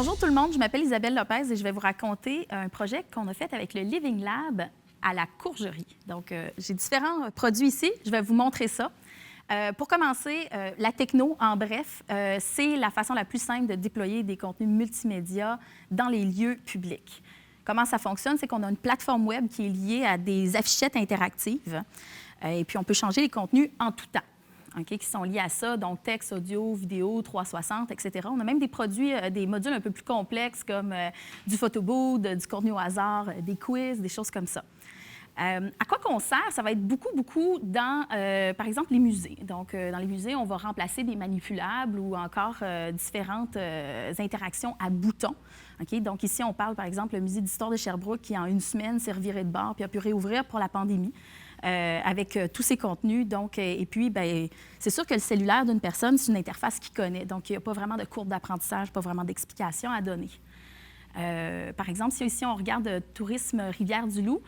Bonjour tout le monde, je m'appelle Isabelle Lopez et je vais vous raconter un projet qu'on a fait avec le Living Lab à la Courgerie. Donc, j'ai différents produits ici, je vais vous montrer ça. Pour commencer, la techno, en bref, c'est la façon la plus simple de déployer des contenus multimédia dans les lieux publics. Comment ça fonctionne? C'est qu'on a une plateforme web qui est liée à des affichettes interactives et puis on peut changer les contenus en tout temps. Okay, qui sont liés à ça, donc texte, audio, vidéo, 360, etc. On a même des produits, des modules un peu plus complexes comme du photobooth, du contenu au hasard, des quiz, des choses comme ça. À quoi qu'on sert? Ça va être beaucoup dans, par exemple, les musées. Donc, dans les musées, on va remplacer des manipulables ou encore différentes interactions à boutons. Okay? Donc, ici, on parle, par exemple, le musée d'histoire de Sherbrooke qui, en une semaine, s'est reviré de bord puis a pu réouvrir pour la pandémie. Avec tous ces contenus. Donc, et puis, bien, c'est sûr que le cellulaire d'une personne, c'est une interface qu'il connaît. Donc, il n'y a pas vraiment de courbe d'apprentissage, pas vraiment d'explication à donner. Par exemple, si ici on regarde Tourisme Rivière-du-Loup,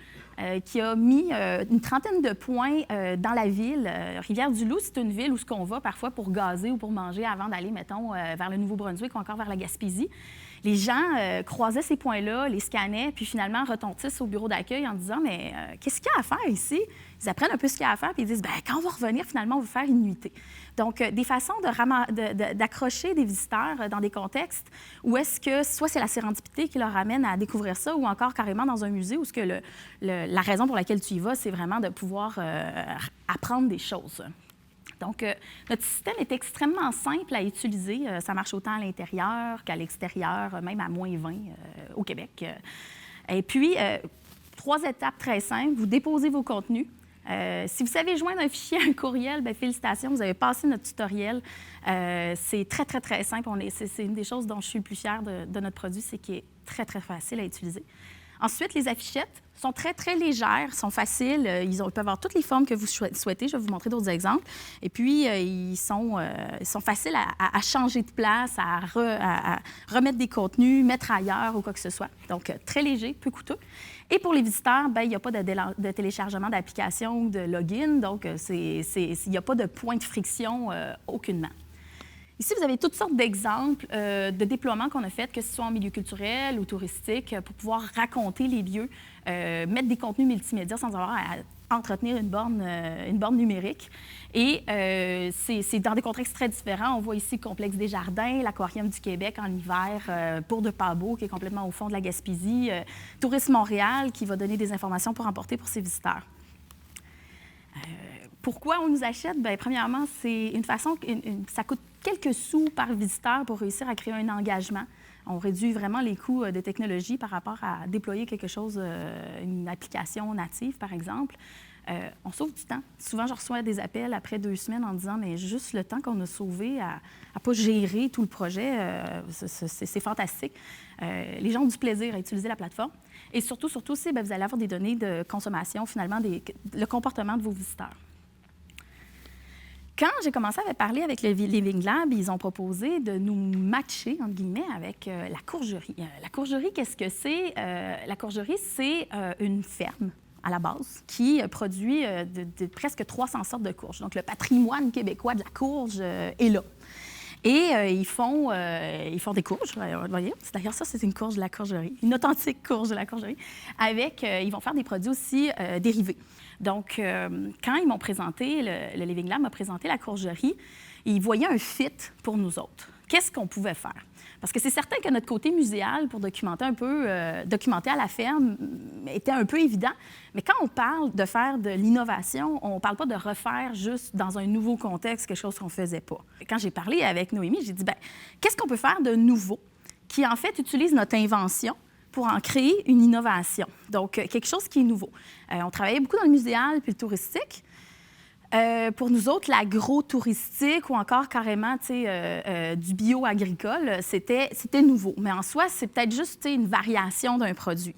qui a mis une trentaine de points dans la ville. Rivière-du-Loup, c'est une ville où ce qu'on va parfois pour gazer ou pour manger avant d'aller, mettons, vers le Nouveau-Brunswick ou encore vers la Gaspésie. Les gens croisaient ces points-là, les scannaient, puis finalement retontissent au bureau d'accueil en disant « Mais qu'est-ce qu'il y a à faire ici? » Ils apprennent un peu ce qu'il y a à faire, puis ils disent « Bien, quand on va revenir, finalement, on va faire une nuitée. » Donc, des façons d'accrocher des visiteurs dans des contextes où est-ce que soit c'est la sérendipité qui leur amène à découvrir ça ou encore carrément dans un musée où ce que la raison pour laquelle tu y vas, c'est vraiment de pouvoir apprendre des choses. Donc, notre système est extrêmement simple à utiliser. Ça marche autant à l'intérieur qu'à l'extérieur, même à moins 20 au Québec. Et puis, 3 étapes très simples. Vous déposez vos contenus. Si vous savez joindre un fichier à un courriel, bien, félicitations, vous avez passé notre tutoriel. C'est très simple. C'est une des choses dont je suis le plus fière de notre produit, c'est qu'il est très facile à utiliser. Ensuite, les affichettes sont très légères, sont faciles. Ils peuvent avoir toutes les formes que vous souhaitez. Je vais vous montrer d'autres exemples. Et puis, ils sont faciles à changer de place, à remettre des contenus, mettre ailleurs ou quoi que ce soit. Donc, très léger, peu coûteux. Et pour les visiteurs, bien, il n'y a pas de téléchargement d'application ou de login. Donc, il n'y a pas de point de friction aucunement. Ici, vous avez toutes sortes d'exemples de déploiements qu'on a faits, que ce soit en milieu culturel ou touristique, pour pouvoir raconter les lieux, mettre des contenus multimédia sans avoir à entretenir une borne numérique. Et c'est dans des contextes très différents. On voit ici le complexe des Jardins, l'Aquarium du Québec en hiver, Pour de Pabeau, qui est complètement au fond de la Gaspésie, Tourisme Montréal, qui va donner des informations pour emporter pour ses visiteurs. Pourquoi on nous achète? Bien, premièrement, c'est une façon, ça coûte quelques sous par visiteur pour réussir à créer un engagement. On réduit vraiment les coûts de technologie par rapport à déployer quelque chose, une application native, par exemple. On sauve du temps. Souvent, je reçois des appels après 2 semaines en disant « Mais juste le temps qu'on a sauvé à ne pas gérer tout le projet, c'est fantastique. » Les gens ont du plaisir à utiliser la plateforme. Et surtout aussi, bien, vous allez avoir des données de consommation, finalement, le comportement de vos visiteurs. Quand j'ai commencé à parler avec le Living Lab, ils ont proposé de nous matcher, entre guillemets, avec la Courgerie. La Courgerie, qu'est-ce que c'est? La Courgerie, c'est une ferme, à la base, qui produit de presque 300 sortes de courges. Donc, le patrimoine québécois de la courge est là. Et ils font des courges, vous voyez. D'ailleurs, ça, c'est une courge de la Courgerie, une authentique courge de la Courgerie. Ils vont faire des produits aussi dérivés. Donc, quand ils m'ont présenté, le Living Lab m'a présenté la Courgerie, ils voyaient un fit pour nous autres. Qu'est-ce qu'on pouvait faire? Parce que c'est certain que notre côté muséal, pour documenter un peu, documenter à la ferme, était un peu évident. Mais quand on parle de faire de l'innovation, on ne parle pas de refaire juste dans un nouveau contexte quelque chose qu'on ne faisait pas. Quand j'ai parlé avec Noémie, j'ai dit, bien, qu'est-ce qu'on peut faire de nouveau qui, en fait, utilise notre invention pour en créer une innovation? Donc, quelque chose qui est nouveau. On travaillait beaucoup dans le muséal puis le touristique. Pour nous autres, l'agro-touristique ou encore carrément du bio-agricole, c'était nouveau. Mais en soi, c'est peut-être juste une variation d'un produit.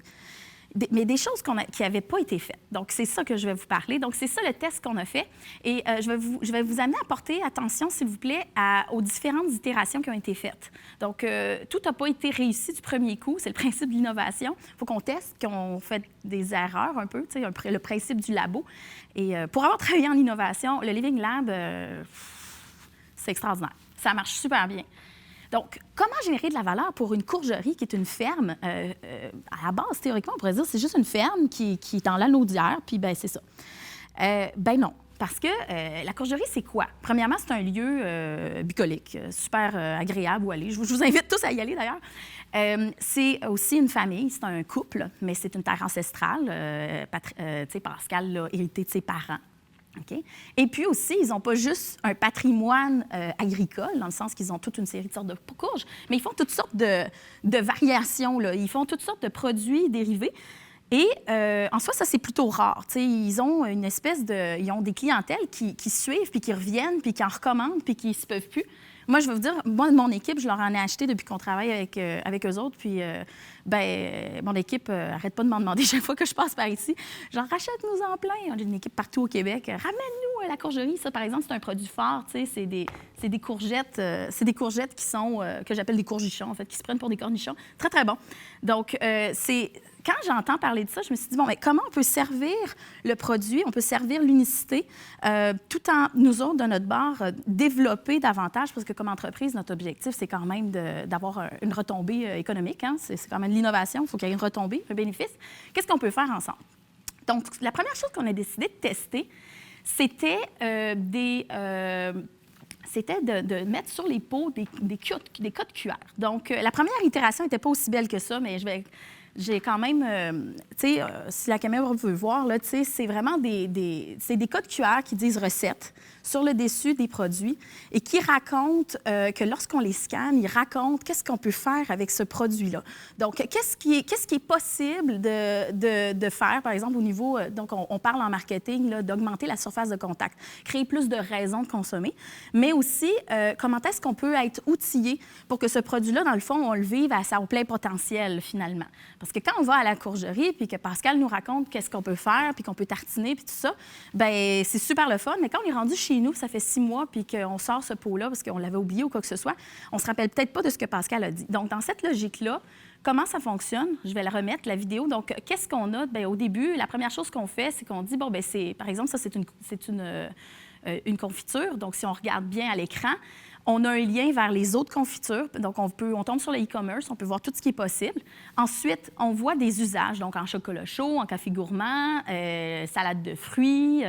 Mais des choses qui n'avaient pas été faites. Donc, c'est ça que je vais vous parler. Donc, c'est ça le test qu'on a fait. Et je vais vous amener à porter attention, s'il vous plaît, aux différentes itérations qui ont été faites. Donc, tout n'a pas été réussi du premier coup. C'est le principe de l'innovation. Il faut qu'on teste, qu'on fait des erreurs un peu, le principe du labo. Et pour avoir travaillé en innovation, le Living Lab, c'est extraordinaire. Ça marche super bien. Donc, comment générer de la valeur pour une courgerie qui est une ferme? À la base, théoriquement, on pourrait dire que c'est juste une ferme qui est en lanaudière, puis ben c'est ça. Ben non. Parce que la courgerie, c'est quoi? Premièrement, c'est un lieu bucolique, super agréable où aller. Je vous invite tous à y aller, d'ailleurs. C'est aussi une famille, c'est un couple, mais c'est une terre ancestrale. Pascal l'a hérité de ses parents. Okay? Et puis aussi, ils n'ont pas juste un patrimoine agricole, dans le sens qu'ils ont toute une série de sortes de courges, mais ils font toutes sortes de variations, là. Ils font toutes sortes de produits dérivés. Et en soi, ça, c'est plutôt rare. T'sais, ils ont une espèce de... Ils ont des clientèles qui suivent, puis qui reviennent, puis qui en recommandent, puis qui ne se peuvent plus. Moi, je vais vous dire, moi, mon équipe, je leur en ai acheté depuis qu'on travaille avec eux autres. Puis, mon équipe n'arrête pas de m'en demander chaque fois que je passe par ici. Genre, rachète-nous en plein. J'ai une équipe partout au Québec. Ramène-nous la courgerie. Ça, par exemple, c'est un produit fort. C'est des courgettes. C'est des courgettes qui sont, que j'appelle des courgichons, en fait, qui se prennent pour des cornichons. Très, très bon. Donc, quand j'entends parler de ça, je me suis dit, bon, mais comment on peut servir le produit, on peut servir l'unicité, tout en, nous autres, de notre bord, développer davantage, parce que comme entreprise, notre objectif, c'est quand même d'avoir une retombée économique. Hein? C'est quand même de l'innovation, il faut qu'il y ait une retombée, un bénéfice. Qu'est-ce qu'on peut faire ensemble? Donc, la première chose qu'on a décidé de tester, c'était de mettre sur les pots des codes QR. Donc, la première itération n'était pas aussi belle que ça, mais j'ai quand même, si la caméra veut voir, là, c'est vraiment c'est des codes QR qui disent recettes sur le dessus des produits et qui racontent que lorsqu'on les scanne, ils racontent qu'est-ce qu'on peut faire avec ce produit-là. Donc, qu'est-ce qui est possible de faire, par exemple, au niveau, donc on parle en marketing d'augmenter la surface de contact, créer plus de raisons de consommer, mais aussi comment est-ce qu'on peut être outillé pour que ce produit-là, dans le fond, on le vive au plein potentiel, finalement. Parce que quand on va à la courgerie puis que Pascal nous raconte qu'est-ce qu'on peut faire puis qu'on peut tartiner puis tout ça, bien, c'est super le fun. Mais quand on est rendu chez nous, ça fait 6 mois puis qu'on sort ce pot-là parce qu'on l'avait oublié ou quoi que ce soit, on se rappelle peut-être pas de ce que Pascal a dit. Donc, dans cette logique-là, comment ça fonctionne? Je vais la remettre, la vidéo. Donc, qu'est-ce qu'on a? Bien, au début, la première chose qu'on fait, c'est qu'on dit, bon, bien, par exemple, ça, c'est une confiture. Donc, si on regarde bien à l'écran, on a un lien vers les autres confitures. Donc, on tombe sur le e-commerce, on peut voir tout ce qui est possible. Ensuite, on voit des usages, donc en chocolat chaud, en café gourmand, salade de fruits,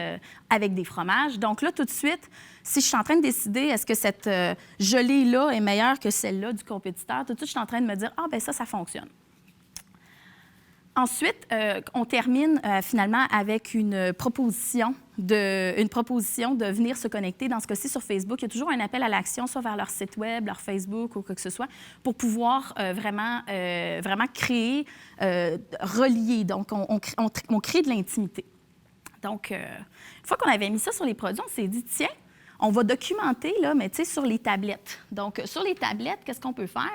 avec des fromages. Donc là, tout de suite, si je suis en train de décider est-ce que cette gelée-là est meilleure que celle-là du compétiteur, tout de suite, je suis en train de me dire « Ah, bien ça fonctionne ». Ensuite, on termine finalement avec une proposition de venir se connecter. Dans ce cas-ci, sur Facebook, il y a toujours un appel à l'action, soit vers leur site web, leur Facebook ou quoi que ce soit, pour pouvoir vraiment créer, relier. Donc, on crée de l'intimité. Donc, une fois qu'on avait mis ça sur les produits, on s'est dit, tiens, on va documenter, là, mais tu sais, sur les tablettes. Donc, sur les tablettes, qu'est-ce qu'on peut faire?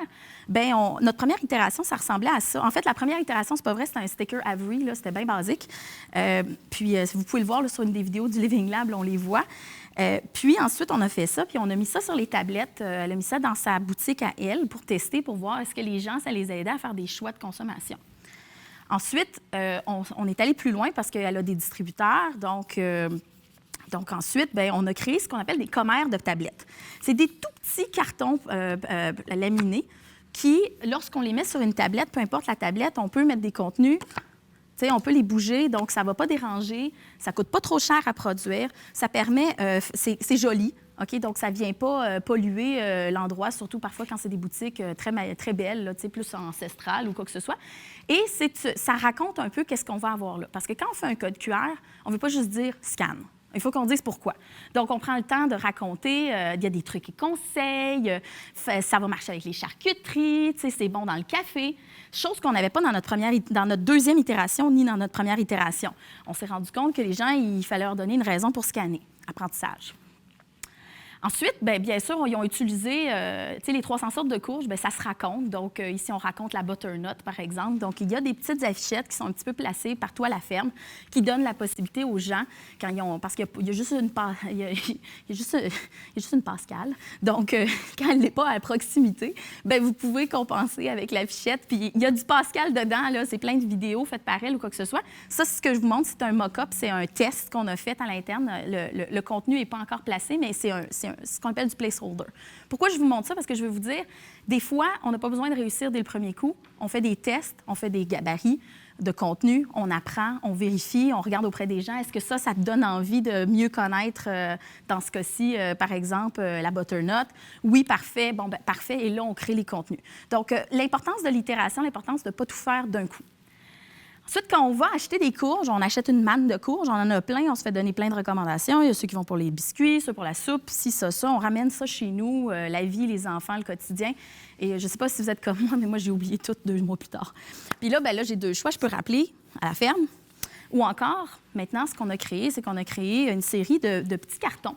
Bien, notre première itération, ça ressemblait à ça. En fait, la première itération, c'est pas vrai, c'était un sticker Avery, là, c'était bien basique. Puis, vous pouvez le voir là, sur une des vidéos du Living Lab, là, on les voit. Puis ensuite, on a fait ça, puis on a mis ça sur les tablettes. Elle a mis ça dans sa boutique à elle pour tester, pour voir est-ce que les gens, ça les aidait à faire des choix de consommation. Ensuite, on est allé plus loin parce qu'elle a des distributeurs, donc ensuite, bien, on a créé ce qu'on appelle des commères de tablettes. C'est des tout petits cartons laminés qui, lorsqu'on les met sur une tablette, peu importe la tablette, on peut mettre des contenus, on peut les bouger, donc ça ne va pas déranger, ça ne coûte pas trop cher à produire, ça permet, c'est joli, OK? Donc ça ne vient pas polluer l'endroit, surtout parfois quand c'est des boutiques très belles, là, plus ancestrales ou quoi que ce soit. Et ça raconte un peu qu'est-ce qu'on va avoir là. Parce que quand on fait un code QR, on ne veut pas juste dire « scan ». Il faut qu'on dise pourquoi. Donc, on prend le temps de raconter, il y a des trucs et conseils, ça va marcher avec les charcuteries, c'est bon dans le café, chose qu'on n'avait pas dans notre deuxième itération ni dans notre première itération. On s'est rendu compte que les gens, il fallait leur donner une raison pour scanner. Apprentissage. Ensuite, bien sûr, ils ont utilisé, les 300 sortes de courges, ça se raconte. Donc, ici, on raconte la butternut, par exemple. Donc, il y a des petites affichettes qui sont un petit peu placées partout à la ferme qui donnent la possibilité aux gens, quand ils ont, parce qu'il y a juste il y a juste une Pascal. Donc, quand elle n'est pas à proximité, vous pouvez compenser avec l'affichette. Puis, il y a du Pascal dedans, là, c'est plein de vidéos faites par elle ou quoi que ce soit. Ça, c'est ce que je vous montre, c'est un mock-up, c'est un test qu'on a fait à l'interne. Le contenu n'est pas encore placé, mais c'est un ce qu'on appelle du placeholder. Pourquoi je vous montre ça? Parce que je veux vous dire, des fois, on n'a pas besoin de réussir dès le premier coup. On fait des tests, on fait des gabarits de contenu, on apprend, on vérifie, on regarde auprès des gens. Est-ce que ça te donne envie de mieux connaître, dans ce cas-ci, par exemple, la butternut? Oui, parfait. Bon, ben, parfait. Et là, on crée les contenus. Donc, l'importance de l'itération, l'importance de ne pas tout faire d'un coup. Ensuite, quand on va acheter des courges, on achète une manne de courges, on en a plein, on se fait donner plein de recommandations. Il y a ceux qui vont pour les biscuits, ceux pour la soupe, ci, ça. On ramène ça chez nous, la vie, les enfants, le quotidien. Et je ne sais pas si vous êtes comme moi, mais moi, j'ai oublié tout 2 mois plus tard. Puis là, ben là, j'ai 2 choix. Je peux rappeler à la ferme. Ou encore, maintenant, ce qu'on a créé, c'est qu'on a créé une série de petits cartons.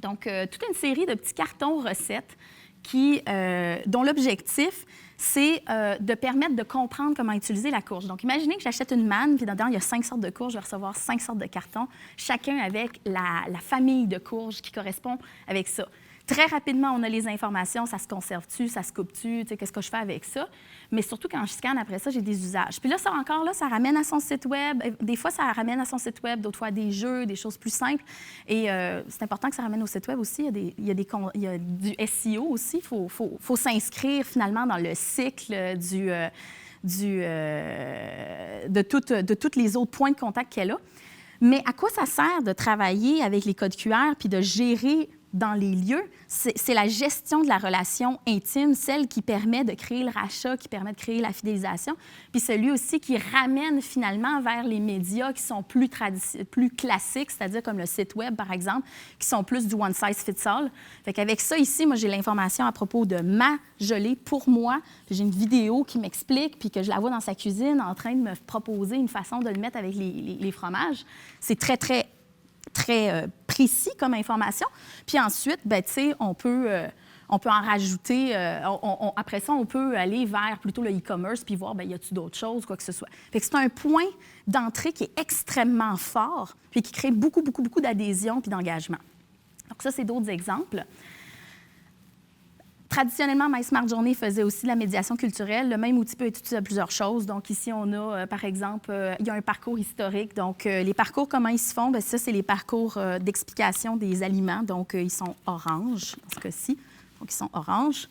Donc, toute une série de petits cartons recettes dont l'objectif, c'est de permettre de comprendre comment utiliser la courge. Donc, imaginez que j'achète une manne, puis dedans, il y a 5 sortes de courges. Je vais recevoir 5 sortes de cartons, chacun avec la famille de courges qui correspond avec ça. Très rapidement, on a les informations, ça se conserve-tu, ça se coupe-tu, qu'est-ce que je fais avec ça. Mais surtout, quand je scanne après ça, j'ai des usages. Puis là, ça encore, là, ça ramène à son site Web. Des fois, ça ramène à son site Web, d'autres fois à des jeux, des choses plus simples. Et c'est important que ça ramène au site Web aussi. Il y a du SEO aussi. Il faut s'inscrire finalement dans le cycle de tous les autres points de contact qu'elle a. Mais à quoi ça sert de travailler avec les codes QR puis de gérer dans les lieux? C'est la gestion de la relation intime, celle qui permet de créer le rachat, qui permet de créer la fidélisation, puis celui aussi qui ramène finalement vers les médias qui sont plus classiques, c'est-à-dire comme le site Web, par exemple, qui sont plus du one size fits all. Fait qu'avec ça, ici, moi, j'ai l'information à propos de ma gelée pour moi. J'ai une vidéo qui m'explique, puis que je la vois dans sa cuisine en train de me proposer une façon de le mettre avec les fromages. C'est très, très précis comme information. Puis ensuite, ben, tu sais, on peut en rajouter. Après ça, on peut aller vers plutôt le e-commerce puis voir, bien, y a-t-il d'autres choses, quoi que ce soit. Fait que c'est un point d'entrée qui est extrêmement fort puis qui crée beaucoup, beaucoup, beaucoup d'adhésion puis d'engagement. Donc ça, c'est d'autres exemples. Traditionnellement, My Smart Journey faisait aussi de la médiation culturelle. Le même outil peut être utilisé à plusieurs choses. Donc, ici, on a, par exemple, il y a un parcours historique. Donc, les parcours, comment ils se font? Bien, ça, c'est les parcours d'explication des aliments. Donc, ils sont orange, dans ce cas-ci. Donc, ils sont orange.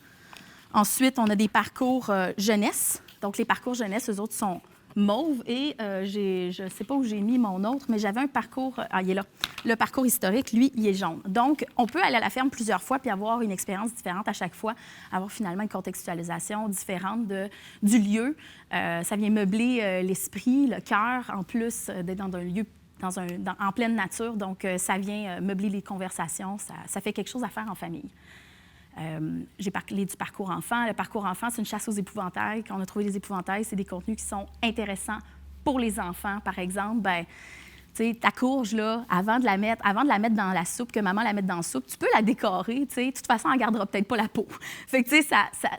Ensuite, on a des parcours jeunesse. Donc, les parcours jeunesse, eux autres sont mauve. Et je ne sais pas où j'ai mis mon autre, mais j'avais un parcours... il est là. Le parcours historique, lui, il est jaune. Donc, on peut aller à la ferme plusieurs fois puis avoir une expérience différente à chaque fois, avoir finalement une contextualisation différente du lieu. Ça vient meubler l'esprit, le cœur, en plus d'être dans un lieu en pleine nature. Donc, ça vient meubler les conversations. Ça fait quelque chose à faire en famille. J'ai parlé du parcours enfant. Le parcours enfant, c'est une chasse aux épouvantails. Quand on a trouvé des épouvantails, c'est des contenus qui sont intéressants pour les enfants. Par exemple, bien, tu sais, ta courge, là, avant de la mettre dans la soupe, que maman la mette dans la soupe, tu peux la décorer, tu sais. De toute façon, elle ne gardera peut-être pas la peau. Fait que, tu sais,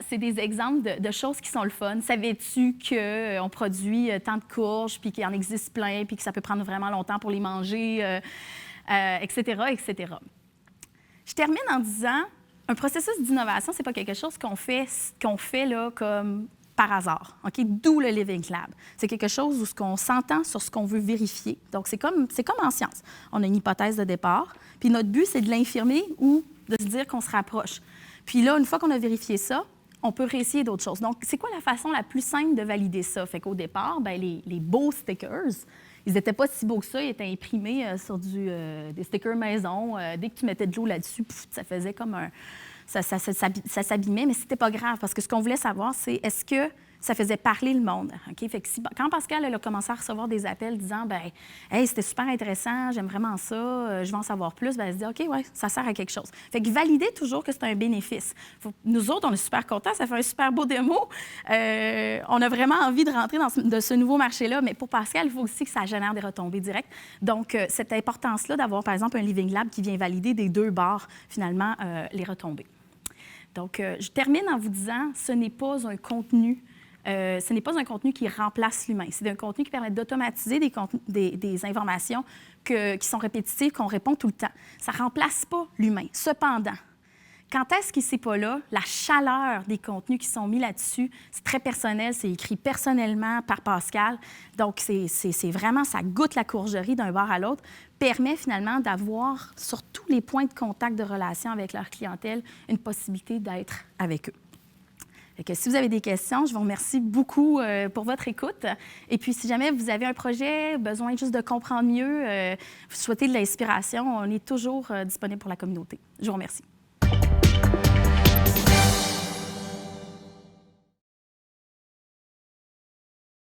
c'est des exemples de choses qui sont le fun. Savais-tu qu'on produit tant de courges, puis qu'il en existe plein, puis que ça peut prendre vraiment longtemps pour les manger, etc., etc. Je termine en disant... Un processus d'innovation, ce n'est pas quelque chose qu'on fait là, comme par hasard. Okay? D'où le Living Lab. C'est quelque chose où on s'entend sur ce qu'on veut vérifier. Donc, c'est comme en science. On a une hypothèse de départ, puis notre but, c'est de l'infirmer ou de se dire qu'on se rapproche. Puis là, une fois qu'on a vérifié ça, on peut réessayer d'autres choses. Donc, c'est quoi la façon la plus simple de valider ça? Fait qu'au départ, bien, les beaux stickers, ils n'étaient pas si beaux que ça. Ils étaient imprimés sur des stickers maison. Dès que tu mettais de l'eau là-dessus, ça faisait comme un... Ça s'abîmait, mais c'était pas grave. Parce que ce qu'on voulait savoir, c'est est-ce que ça faisait parler le monde? Okay? Fait que quand Pascal elle a commencé à recevoir des appels disant « Bien, hey, c'était super intéressant, j'aime vraiment ça, je veux en savoir plus », bien, elle se dit « OK, ouais, ça sert à quelque chose ». Fait que valider toujours que c'est un bénéfice. Nous autres, on est super contents, ça fait un super beau démo. On a vraiment envie de rentrer dans ce nouveau marché-là, mais pour Pascal, il faut aussi que ça génère des retombées directes. Donc, cette importance-là d'avoir, par exemple, un Living Lab qui vient valider des 2 bords, finalement, les retombées. Donc, je termine en vous disant, ce n'est pas un contenu qui remplace l'humain. C'est un contenu qui permet d'automatiser des informations qui sont répétitives, qu'on répond tout le temps. Ça ne remplace pas l'humain. Cependant, Quand est-ce qu'il n'est pas là, la chaleur des contenus qui sont mis là-dessus, c'est très personnel, c'est écrit personnellement par Pascal. Donc, c'est vraiment, ça goûte la courgerie d'un bord à l'autre, permet finalement d'avoir, sur tous les points de contact de relation avec leur clientèle, une possibilité d'être avec eux. Si vous avez des questions, je vous remercie beaucoup pour votre écoute. Et puis, si jamais vous avez un projet, besoin juste de comprendre mieux, vous souhaitez de l'inspiration, on est toujours disponible pour la communauté. Je vous remercie.